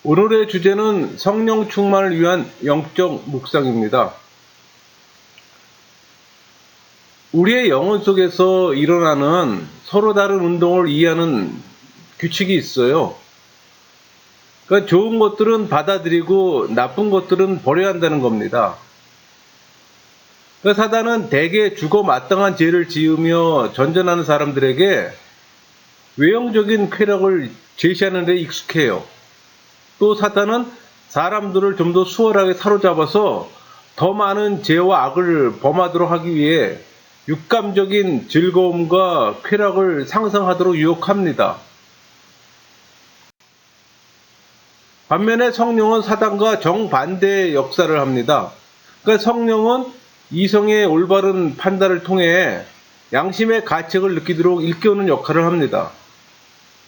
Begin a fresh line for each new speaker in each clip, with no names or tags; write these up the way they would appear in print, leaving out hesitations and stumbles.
오늘의 주제는 성령 충만을 위한 영적 묵상입니다. 우리의 영혼 속에서 일어나는 서로 다른 운동을 이해하는 규칙이 있어요. 그러니까 좋은 것들은 받아들이고 나쁜 것들은 버려야 한다는 겁니다. 그러니까 사단은 대개 죽어 마땅한 죄를 지으며 전전하는 사람들에게 외형적인 쾌락을 제시하는 데 익숙해요. 또 사탄은 사람들을 좀 더 수월하게 사로잡아서 더 많은 죄와 악을 범하도록 하기 위해 육감적인 즐거움과 쾌락을 상상하도록 유혹합니다. 반면에 성령은 사단과 정반대의 역사를 합니다. 그러니까 성령은 이성의 올바른 판단을 통해 양심의 가책을 느끼도록 일깨우는 역할을 합니다.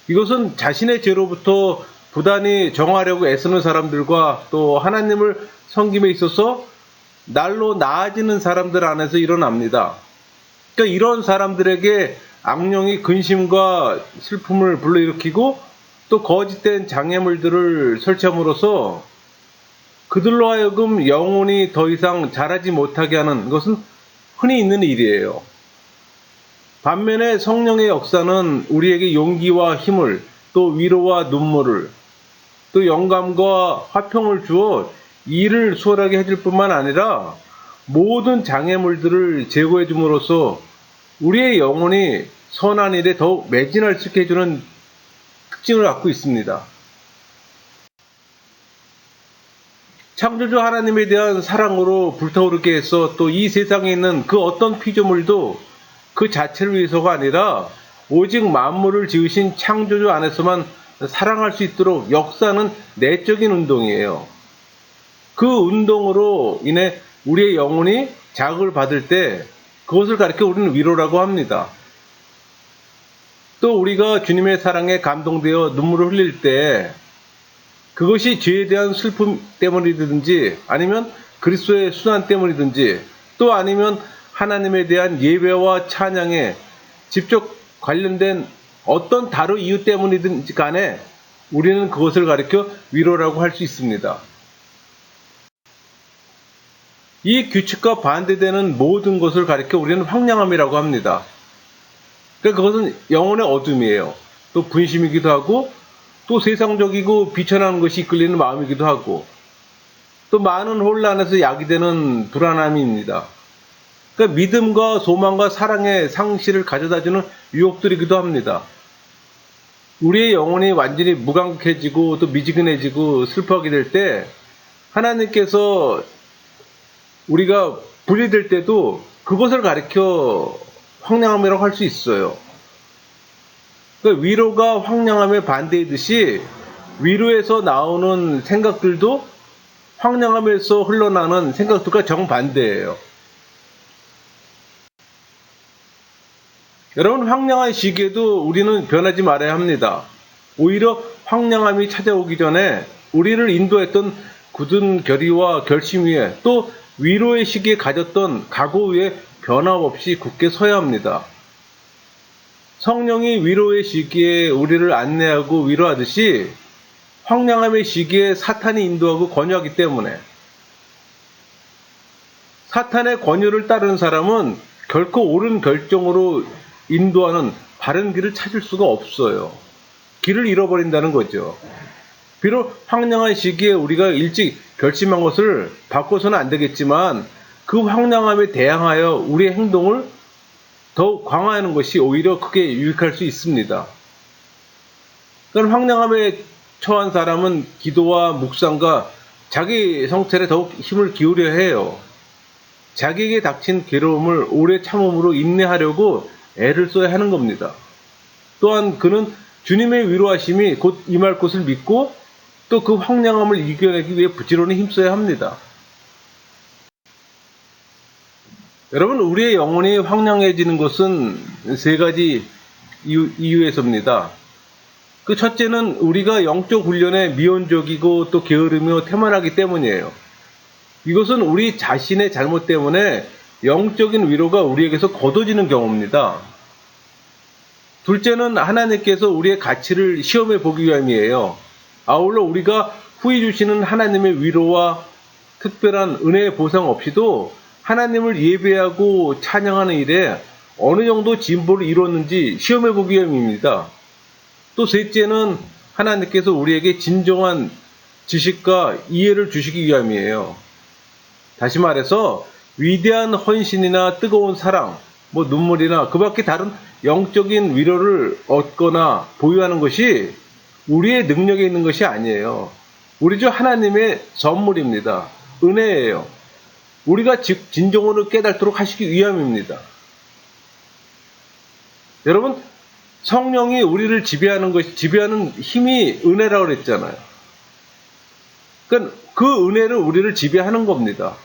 이것은 자신의 죄로부터 부단히 정하려고 애쓰는 사람들과 또 하나님을 섬김에 있어서 날로 나아지는 사람들 안에서 일어납니다. 그러니까 이런 사람들에게 악령이 근심과 슬픔을 불러일으키고 또 거짓된 장애물들을 설치함으로써 그들로 하여금 영혼이 더 이상 자라지 못하게 하는 것은 흔히 있는 일이에요. 반면에 성령의 역사는 우리에게 용기와 힘을 또 위로와 눈물을 또 영감과 화평을 주어 일을 수월하게 해줄 뿐만 아니라 모든 장애물들을 제거해 줌으로써 우리의 영혼이 선한 일에 더욱 매진할 수 있게 해주는 특징을 갖고 있습니다. 창조주 하나님에 대한 사랑으로 불타오르게 해서 또 이 세상에 있는 그 어떤 피조물도 그 자체를 위해서가 아니라 오직 만물을 지으신 창조주 안에서만 사랑할 수 있도록 역사하는 내적인 운동이에요. 그 운동으로 인해 우리의 영혼이 자극을 받을 때 그것을 가리켜 우리는 위로라고 합니다. 또 우리가 주님의 사랑에 감동되어 눈물을 흘릴 때 그것이 죄에 대한 슬픔 때문이든지 아니면 그리스도의 순환 때문이든지 또 아니면 하나님에 대한 예배와 찬양에 직접 관련된 어떤 다른 이유 때문이든지 간에 우리는 그것을 가리켜 위로라고 할 수 있습니다. 이 규칙과 반대되는 모든 것을 가리켜 우리는 황량함이라고 합니다. 그러니까 그것은 영혼의 어둠이에요. 또 분심이기도 하고 또 세상적이고 비천한 것이 이끌리는 마음이기도 하고 또 많은 혼란에서 야기되는 불안함입니다. 그러니까 믿음과 소망과 사랑의 상실을 가져다주는 유혹들이기도 합니다. 우리의 영혼이 완전히 무감각해지고 또 미지근해지고 슬퍼하게 될 때 하나님께서 우리가 분리될 때도 그것을 가리켜 황량함이라고 할 수 있어요. 그러니까 위로가 황량함의 반대이듯이 위로에서 나오는 생각들도 황량함에서 흘러나는 생각들과 정반대예요. 여러분, 황량한 시기에도 우리는 변하지 말아야 합니다. 오히려 황량함이 찾아오기 전에 우리를 인도했던 굳은 결의와 결심 위에 또 위로의 시기에 가졌던 각오 위에 변함없이 굳게 서야 합니다. 성령이 위로의 시기에 우리를 안내하고 위로하듯이 황량함의 시기에 사탄이 인도하고 권유하기 때문에 사탄의 권유를 따르는 사람은 결코 옳은 결정으로 인도하는 바른 길을 찾을 수가 없어요. 길을 잃어버린다는 거죠. 비록 황량한 시기에 우리가 일찍 결심한 것을 바꿔서는 안 되겠지만 그 황량함에 대항하여 우리의 행동을 더욱 강화하는 것이 오히려 크게 유익할 수 있습니다. 그러니까 황량함에 처한 사람은 기도와 묵상과 자기 성찰에 더욱 힘을 기울여야 해요. 자기에게 닥친 괴로움을 오래 참음으로 인내하려고 애를 써야 하는 겁니다. 또한 그는 주님의 위로하심이 곧 임할 것을 믿고 또 그 황량함을 이겨내기 위해 부지런히 힘써야 합니다. 여러분, 우리의 영혼이 황량해지는 것은 세 가지 이유에서입니다. 그 첫째는 우리가 영적 훈련에 미온적이고 또 게으르며 태만하기 때문이에요. 이것은 우리 자신의 잘못 때문에 영적인 위로가 우리에게서 거둬지는 경우입니다. 둘째는 하나님께서 우리의 가치를 시험해 보기 위함이에요. 아울러 우리가 후히 주시는 하나님의 위로와 특별한 은혜의 보상 없이도 하나님을 예배하고 찬양하는 일에 어느 정도 진보를 이뤘는지 시험해보기 위함입니다. 또 셋째는 하나님께서 우리에게 진정한 지식과 이해를 주시기 위함이에요. 다시 말해서 위대한 헌신이나 뜨거운 사랑, 눈물이나 그 밖에 다른 영적인 위로를 얻거나 보유하는 것이 우리의 능력에 있는 것이 아니에요. 우리 주 하나님의 선물입니다. 은혜예요. 우리가 진정으로 깨닫도록 하시기 위함입니다. 여러분, 성령이 우리를 지배하는 힘이 은혜라고 그랬잖아요. 그러니까 그 은혜를 우리를 지배하는 겁니다.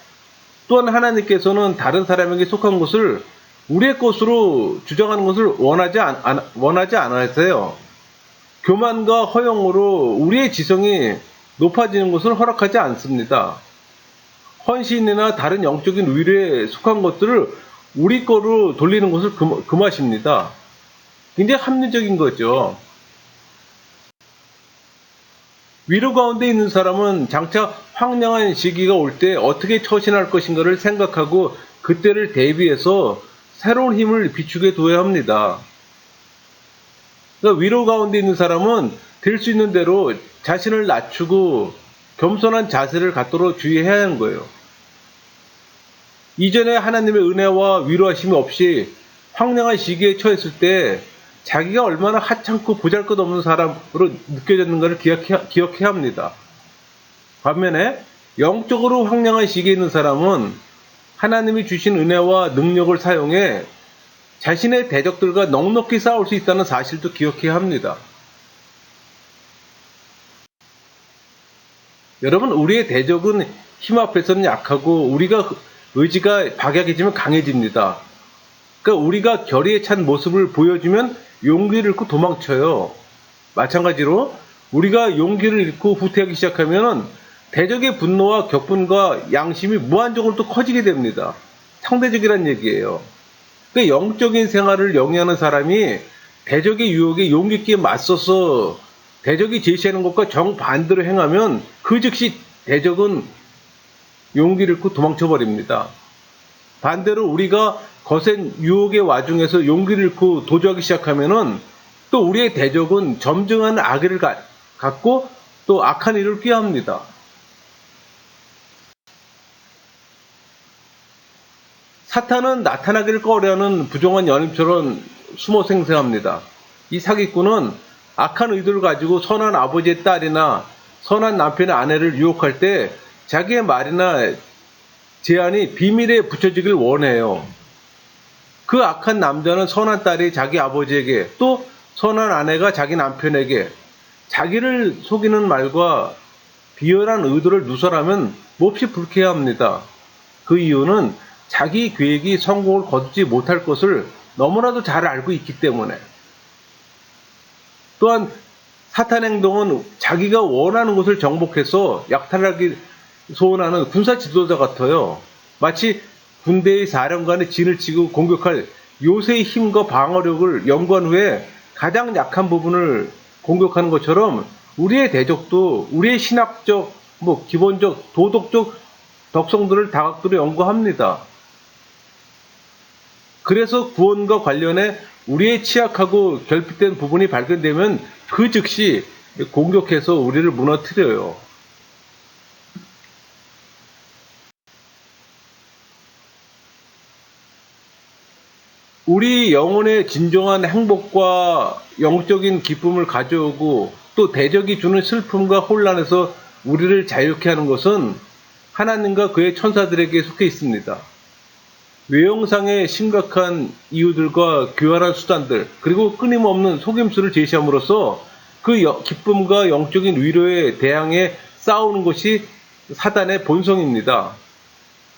또한 하나님께서는 다른 사람에게 속한 것을 우리의 것으로 주장하는 것을 원하지 않으세요. 교만과 허영으로 우리의 지성이 높아지는 것을 허락하지 않습니다. 헌신이나 다른 영적인 위로에 속한 것들을 우리 거로 돌리는 것을 금하십니다. 굉장히 합리적인 거죠. 위로 가운데 있는 사람은 장차 황량한 시기가 올 때 어떻게 처신할 것인가를 생각하고 그때를 대비해서 새로운 힘을 비추게 둬야 합니다. 그러니까 위로 가운데 있는 사람은 될 수 있는 대로 자신을 낮추고 겸손한 자세를 갖도록 주의해야 하는 거예요. 이전에 하나님의 은혜와 위로하심이 없이 황량한 시기에 처했을 때 자기가 얼마나 하찮고 보잘것없는 사람으로 느껴졌는가를 기억해야 합니다. 반면에 영적으로 황량한 시기에 있는 사람은 하나님이 주신 은혜와 능력을 사용해 자신의 대적들과 넉넉히 싸울 수 있다는 사실도 기억해야 합니다. 여러분, 우리의 대적은 힘 앞에서는 약하고 우리가 의지가 박약해지면 강해집니다. 그러니까 우리가 결의에 찬 모습을 보여주면 용기를 잃고 도망쳐요. 마찬가지로 우리가 용기를 잃고 후퇴하기 시작하면 대적의 분노와 격분과 양심이 무한정으로 또 커지게 됩니다. 상대적이란 얘기예요. 그러니까 영적인 생활을 영위하는 사람이 대적의 유혹에 용기 있게 맞서서 대적이 제시하는 것과 정반대로 행하면 그 즉시 대적은 용기를 잃고 도망쳐버립니다. 반대로 우리가 거센 유혹의 와중에서 용기를 잃고 도주하기 시작하면은 또 우리의 대적은 점증한 악의를 갖고 또 악한 일을 꾀합니다. 사탄은 나타나기를 꺼려하는 부정한 연임처럼 숨어 생생합니다. 이 사기꾼은 악한 의도를 가지고 선한 아버지의 딸이나 선한 남편의 아내를 유혹할 때 자기의 말이나 제안이 비밀에 붙여지길 원해요. 그 악한 남자는 선한 딸이 자기 아버지에게 또 선한 아내가 자기 남편에게 자기를 속이는 말과 비열한 의도를 누설하면 몹시 불쾌합니다. 그 이유는 자기 계획이 성공을 거두지 못할 것을 너무나도 잘 알고 있기 때문에. 또한 사탄 행동은 자기가 원하는 것을 정복해서 약탈하기 소원하는 군사 지도자 같아요. 마치 군대의 사령관의 진을 치고 공격할 요새의 힘과 방어력을 연구한 후에 가장 약한 부분을 공격하는 것처럼 우리의 대적도 우리의 신학적, 기본적, 도덕적 덕성들을 다각도로 연구합니다. 그래서 구원과 관련해 우리의 취약하고 결핍된 부분이 발견되면 그 즉시 공격해서 우리를 무너뜨려요. 우리 영혼의 진정한 행복과 영적인 기쁨을 가져오고 또 대적이 주는 슬픔과 혼란에서 우리를 자유케 하는 것은 하나님과 그의 천사들에게 속해 있습니다. 외형상의 심각한 이유들과 교활한 수단들 그리고 끊임없는 속임수를 제시함으로써 그 기쁨과 영적인 위로에 대항해 싸우는 것이 사단의 본성입니다.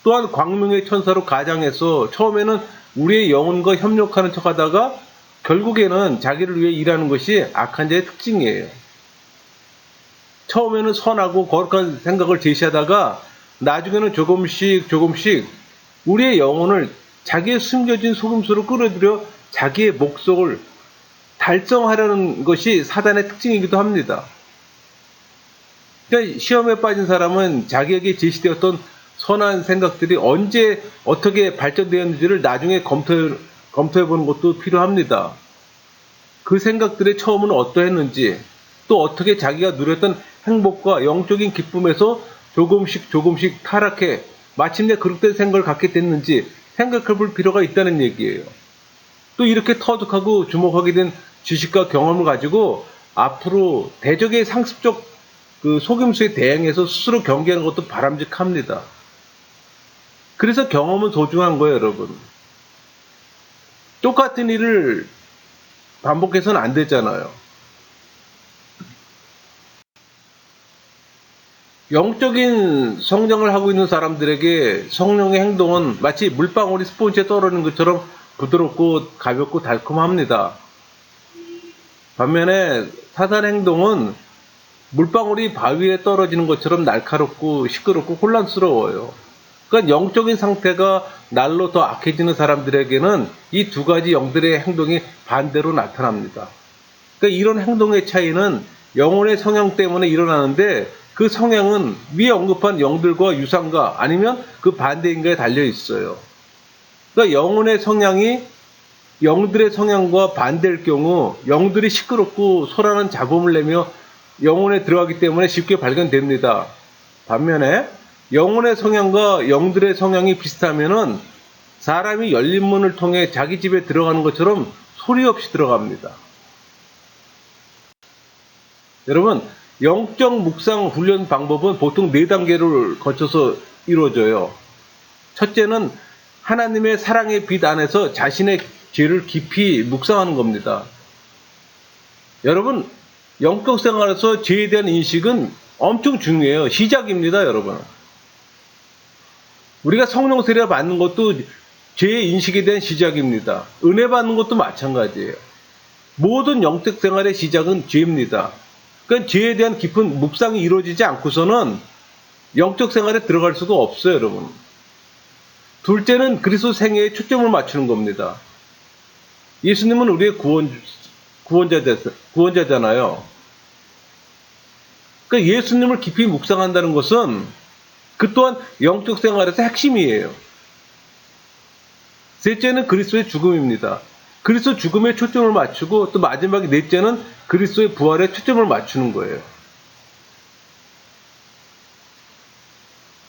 또한 광명의 천사로 가장해서 처음에는 우리의 영혼과 협력하는 척하다가 결국에는 자기를 위해 일하는 것이 악한 자의 특징이에요. 처음에는 선하고 거룩한 생각을 제시하다가 나중에는 조금씩 우리의 영혼을 자기의 숨겨진 속임수로 끌어들여 자기의 목적을 달성하려는 것이 사단의 특징이기도 합니다. 그러니까 시험에 빠진 사람은 자기에게 제시되었던 선한 생각들이 언제 어떻게 발전되었는지를 나중에 검토해보는 것도 필요합니다. 그 생각들의 처음은 어떠했는지, 또 어떻게 자기가 누렸던 행복과 영적인 기쁨에서 조금씩 타락해 마침내 그릇된 생각을 갖게 됐는지 생각해 볼 필요가 있다는 얘기예요. 또 이렇게 터득하고 주목하게 된 지식과 경험을 가지고 앞으로 대적의 상습적 속임수에 대응해서 스스로 경계하는 것도 바람직합니다. 그래서 경험은 소중한 거예요, 여러분. 똑같은 일을 반복해서는 안 되잖아요. 영적인 성장을 하고 있는 사람들에게 성령의 행동은 마치 물방울이 스폰지에 떨어지는 것처럼 부드럽고 가볍고 달콤합니다. 반면에 사단 행동은 물방울이 바위에 떨어지는 것처럼 날카롭고 시끄럽고 혼란스러워요. 그러니까 영적인 상태가 날로 더 악해지는 사람들에게는 이 두 가지 영들의 행동이 반대로 나타납니다. 그러니까 이런 행동의 차이는 영혼의 성향 때문에 일어나는데 그 성향은 위에 언급한 영들과 유상과 아니면 그 반대인가에 달려 있어요. 그러니까 영혼의 성향이 영들의 성향과 반대일 경우 영들이 시끄럽고 소란한 잡음을 내며 영혼에 들어가기 때문에 쉽게 발견됩니다. 반면에 영혼의 성향과 영들의 성향이 비슷하면은 사람이 열린 문을 통해 자기 집에 들어가는 것처럼 소리 없이 들어갑니다. 여러분, 영적 묵상 훈련 방법은 보통 4단계를 거쳐서 이루어져요. 첫째는 하나님의 사랑의 빛 안에서 자신의 죄를 깊이 묵상하는 겁니다. 여러분, 영적 생활에서 죄에 대한 인식은 엄청 중요해요. 시작입니다, 여러분. 우리가 성령 세례 받는 것도 죄의 인식에 대한 시작입니다. 은혜 받는 것도 마찬가지예요. 모든 영적 생활의 시작은 죄입니다. 그러니까 죄에 대한 깊은 묵상이 이루어지지 않고서는 영적 생활에 들어갈 수가 없어요, 여러분. 둘째는 그리스도 생애에 초점을 맞추는 겁니다. 예수님은 우리의 구원자잖아요. 그러니까 예수님을 깊이 묵상한다는 것은 그 또한 영적 생활에서 핵심이에요. 셋째는 그리스도의 죽음입니다. 그리스도 죽음에 초점을 맞추고 또 마지막에 넷째는 그리스도의 부활에 초점을 맞추는 거예요.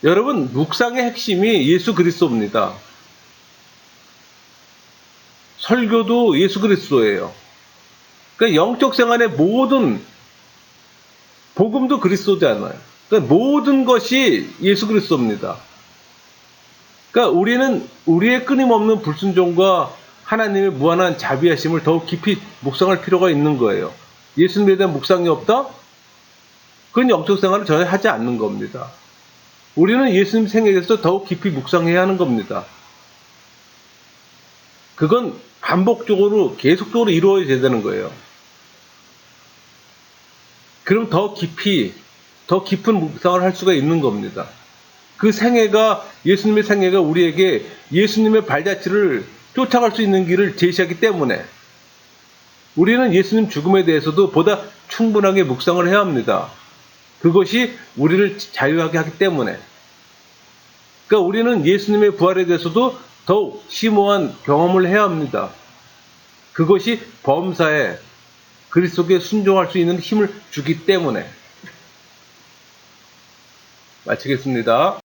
여러분, 묵상의 핵심이 예수 그리스도입니다. 설교도 예수 그리스도예요. 그러니까 영적 생활의 모든 복음도 그리스도잖아요. 그러니까 모든 것이 예수 그리스도입니다. 그러니까 우리는 우리의 끊임없는 불순종과 하나님의 무한한 자비하심을 더욱 깊이 묵상할 필요가 있는 거예요. 예수님에 대한 묵상이 없다? 그건 영적 생활을 전혀 하지 않는 겁니다. 우리는 예수님 생애에 대해서 더욱 깊이 묵상해야 하는 겁니다. 그건 반복적으로 계속적으로 이루어져야 되는 거예요. 그럼 더 깊은 묵상을 할 수가 있는 겁니다. 그 생애가, 예수님의 생애가 우리에게 예수님의 발자취를 쫓아갈 수 있는 길을 제시하기 때문에 우리는 예수님 죽음에 대해서도 보다 충분하게 묵상을 해야 합니다. 그것이 우리를 자유하게 하기 때문에. 그러니까 우리는 예수님의 부활에 대해서도 더욱 심오한 경험을 해야 합니다. 그것이 범사에 그리스도께 순종할 수 있는 힘을 주기 때문에. 마치겠습니다.